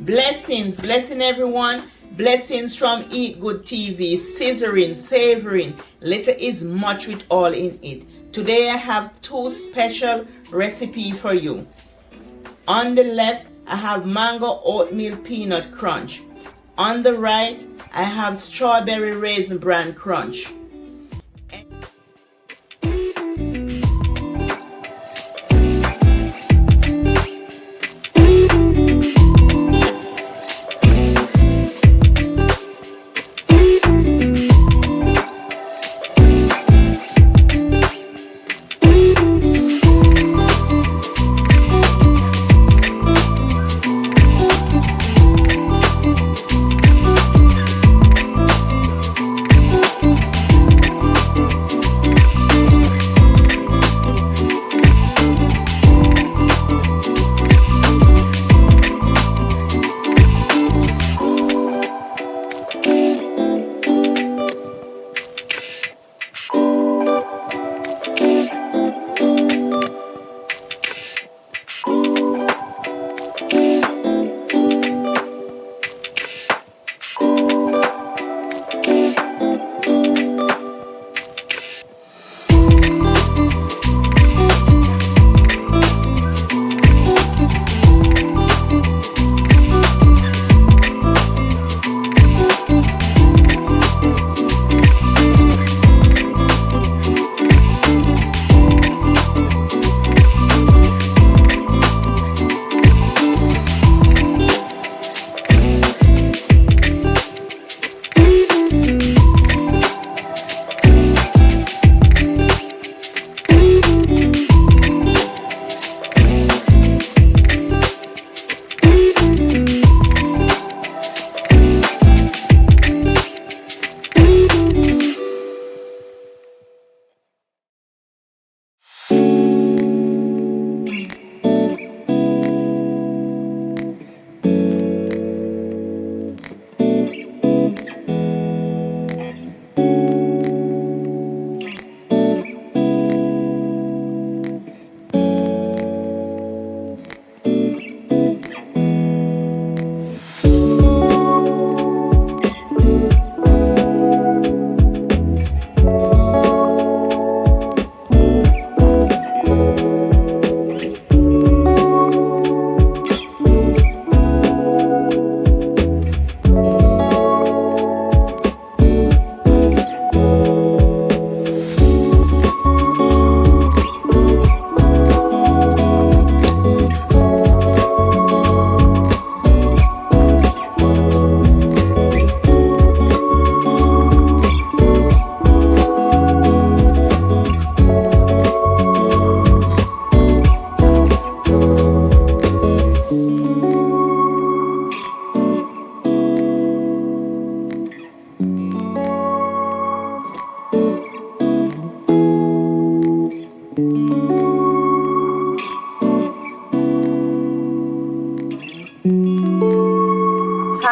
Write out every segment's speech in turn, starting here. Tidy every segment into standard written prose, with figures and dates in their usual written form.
Blessing everyone. Blessings from Eat Good TV, scissoring, savoring. Little is much with all in it. Today I have two special recipes for you. On the left, I have mango oatmeal peanut crunch. On the right, I have strawberry raisin bran crunch.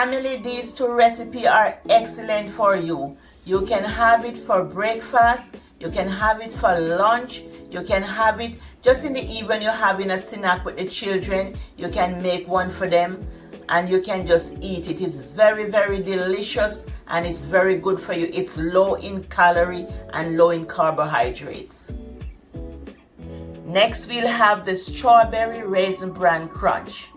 Family, these two recipes are excellent for you. You can have it for breakfast, you can have it for lunch, you can have it just in the evening when you're having a snack with the children. You can make one for them and you can just eat it. It's very, very delicious and it's very good for you. It's low in calorie and low in carbohydrates. Next, we'll have the strawberry raisin bran crunch.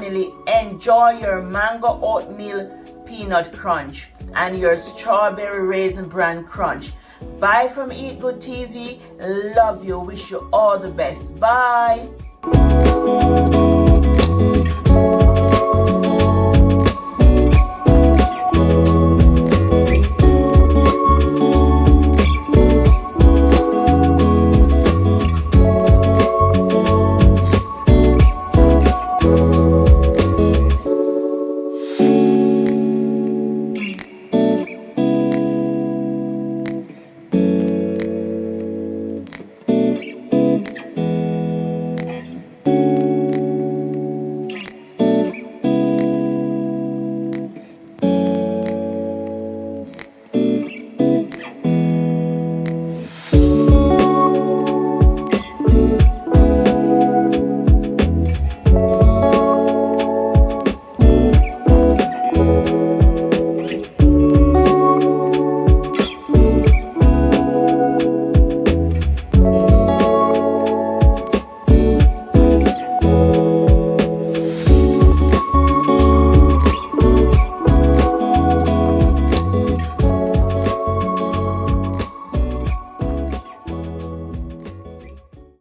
family, enjoy your mango oatmeal peanut crunch and your strawberry raisin bran crunch. Bye from Eat Good TV. Love you. Wish you all the best. Bye.